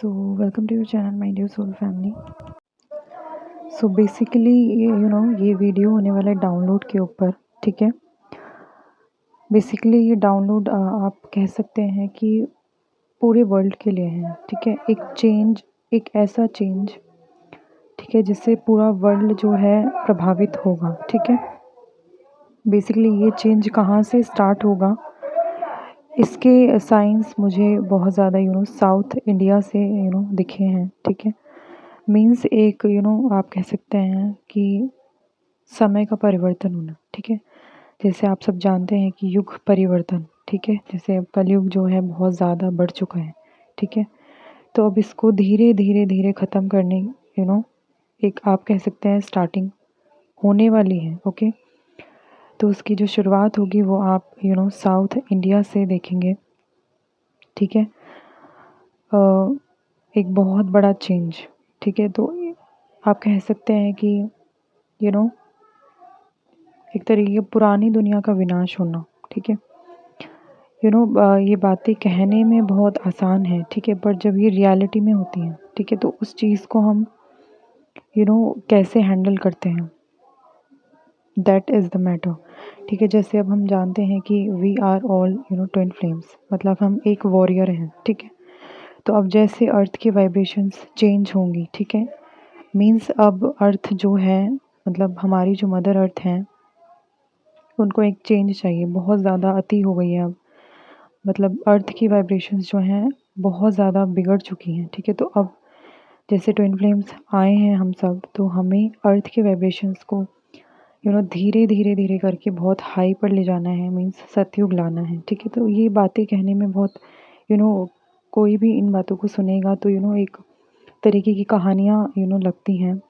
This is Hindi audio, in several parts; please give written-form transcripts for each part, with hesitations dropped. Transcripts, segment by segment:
So, welcome to your channel, my dear soul family. So basically ये वीडियो होने वाला है डाउनलोड के ऊपर। ठीक है, बेसिकली ये डाउनलोड आप कह सकते हैं कि पूरे वर्ल्ड के लिए है। ठीक है, एक चेंज, एक ऐसा चेंज, ठीक है, जिससे पूरा वर्ल्ड जो है प्रभावित होगा। ठीक है, बेसिकली ये चेंज कहाँ से स्टार्ट होगा, इसके साइंस मुझे बहुत ज़्यादा साउथ इंडिया से दिखे हैं। ठीक है, मीन्स एक आप कह सकते हैं कि समय का परिवर्तन होना। ठीक है, जैसे आप सब जानते हैं कि युग परिवर्तन, ठीक है, जैसे अब कलयुग जो है बहुत ज़्यादा बढ़ चुका है। ठीक है, तो अब इसको धीरे धीरे धीरे ख़त्म करने एक आप कह सकते हैं स्टार्टिंग होने वाली है। ओके, तो उसकी जो शुरुआत होगी वो आप साउथ इंडिया से देखेंगे। ठीक है, एक बहुत बड़ा चेंज। ठीक है, तो आप कह सकते हैं कि एक तरीके पुरानी दुनिया का विनाश होना। ठीक है, ये बातें कहने में बहुत आसान है। ठीक है, पर जब ये रियलिटी में होती हैं, ठीक है, तो उस चीज़ को हम कैसे हैंडल करते हैं, दैट इज़ द मैटर। ठीक है, जैसे अब हम जानते हैं कि we are all twin flames, मतलब हम एक वॉरियर हैं। ठीक है, तो अब जैसे अर्थ की वाइब्रेशंस चेंज होंगी, ठीक है, मीन्स अब अर्थ जो है, मतलब हमारी जो मदर अर्थ हैं, उनको एक चेंज चाहिए। बहुत ज़्यादा अति हो गई है अब, मतलब अर्थ की वाइब्रेशंस जो हैं बहुत ज़्यादा बिगड़ चुकी हैं। ठीक है, तो अब जैसे ट्विन फ्लेम्स आए हैं हम सब, तो हमें अर्थ के वाइब्रेशंस को धीरे धीरे धीरे करके बहुत हाई पर ले जाना है, मीन्स सतयुग लाना है। ठीक है, तो ये बातें कहने में बहुत कोई भी इन बातों को सुनेगा तो एक तरीके की कहानियाँ लगती हैं,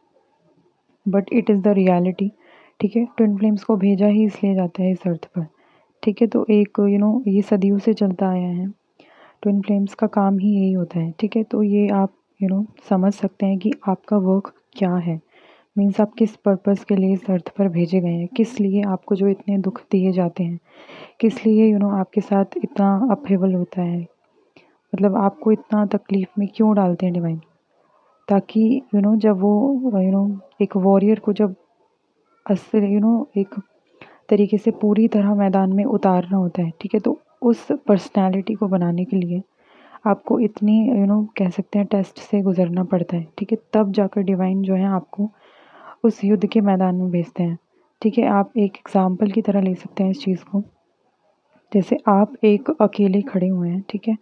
but it is the reality. ठीक है, ट्विन फ्लेम्स को भेजा ही इसलिए जाता है इस अर्थ पर। ठीक है, तो एक ये सदियों से चलता आया है। ट्विन फ्लेम्स का काम ही यही होता है। ठीक है, तो ये आप समझ सकते हैं कि आपका वर्क क्या है, मीन्स आप किस पर्पस के लिए इस अर्थ पर भेजे गए हैं, किस लिए आपको जो इतने दुख दिए जाते हैं, किस लिए आपके साथ इतना अपहेवल होता है, मतलब आपको इतना तकलीफ़ में क्यों डालते हैं डिवाइन, ताकि जब वो एक वॉरियर को जब असली एक तरीके से पूरी तरह मैदान में उतारना होता है। ठीक है, तो उस पर्सनैलिटी को बनाने के लिए आपको इतनी कह सकते हैं टेस्ट से गुज़रना पड़ता है। ठीक है, तब जाकर डिवाइन जो है आपको उस युद्ध के मैदान में भेजते हैं। ठीक है, आप एक एग्ज़ाम्पल की तरह ले सकते हैं इस चीज़ को। जैसे आप एक अकेले खड़े हुए हैं, ठीक है,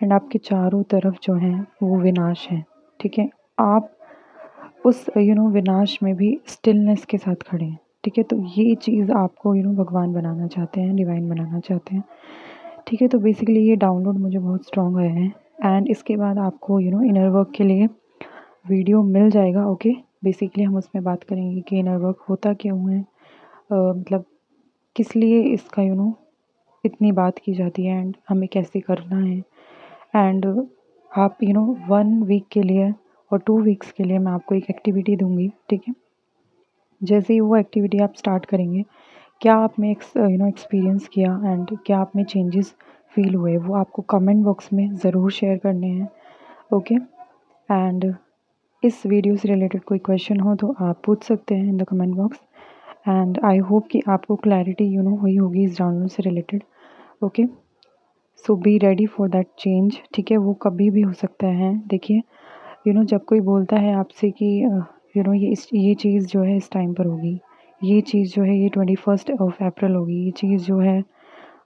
एंड आपके चारों तरफ जो हैं वो विनाश है। ठीक है, आप उस विनाश में भी स्टिलनेस के साथ खड़े हैं। ठीक है, तो ये चीज़ आपको भगवान बनाना चाहते हैं, डिवाइन बनाना चाहते हैं। ठीक है, तो बेसिकली ये डाउनलोड मुझे बहुत स्ट्रॉन्ग आया है, एंड इसके बाद आपको इनर वर्क के लिए वीडियो मिल जाएगा। ओके, बेसिकली हम उसमें बात करेंगे कि इनर वर्क होता क्यों है, मतलब किस लिए इसका इतनी बात की जाती है, एंड हमें कैसे करना है। एंड आप 1 वीक के लिए और 2 वीक्स के लिए मैं आपको एक एक्टिविटी दूंगी। ठीक है, जैसे ही वो एक्टिविटी आप स्टार्ट करेंगे, क्या आपने एक्सपीरियंस किया एंड क्या आप में चेंजेस फील हुए, वो आपको कमेंट बॉक्स में ज़रूर शेयर करने हैं। ओके, एंड इस वीडियो से रिलेटेड कोई क्वेश्चन हो तो आप पूछ सकते हैं in the comment box, and I hope कि आपको क्लैरिटी हुई होगी इस डाउनलोड से related. Okay, so be ready for that change. ठीक है, वो कभी भी हो सकता है। देखिए जब कोई बोलता है आपसे कि ये चीज़ जो है इस टाइम पर होगी, ये चीज़ जो है ये 21 अप्रैल होगी, ये चीज़ जो है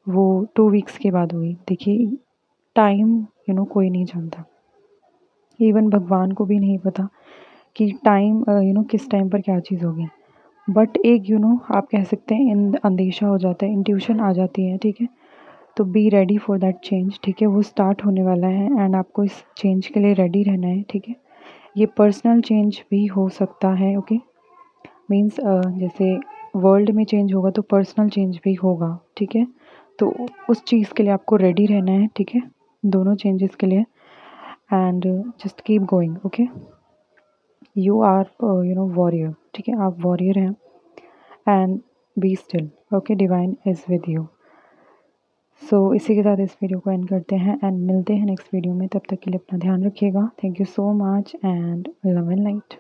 वो 2 वीक्स के बाद होगी। देखिए टाइम कोई नहीं जानता, इवन भगवान को भी नहीं पता कि टाइम किस टाइम पर क्या चीज़ होगी। बट एक आप कह सकते हैं इन अंदेशा हो जाता है, इंट्यूशन आ जाती है। ठीक है, तो be ready for that change. ठीक है, वो स्टार्ट होने वाला है एंड आपको इस चेंज के लिए रेडी रहना है। ठीक है, ये पर्सनल चेंज भी हो सकता है। ओके, मीन्स जैसे वर्ल्ड में चेंज होगा तो पर्सनल चेंज भी होगा। ठीक है, तो उस चीज़ के लिए आपको रेडी रहना है। ठीक है, दोनों चेंजेस के लिए, and just keep going. Okay, you are warrior. ठीक है, आप वॉरियर हैं, and be still. Okay, divine is with you. इसी के साथ इस वीडियो को एंड करते हैं एंड मिलते हैं नेक्स्ट वीडियो में। तब तक के लिए अपना ध्यान रखिएगा। Thank you so much and love and light.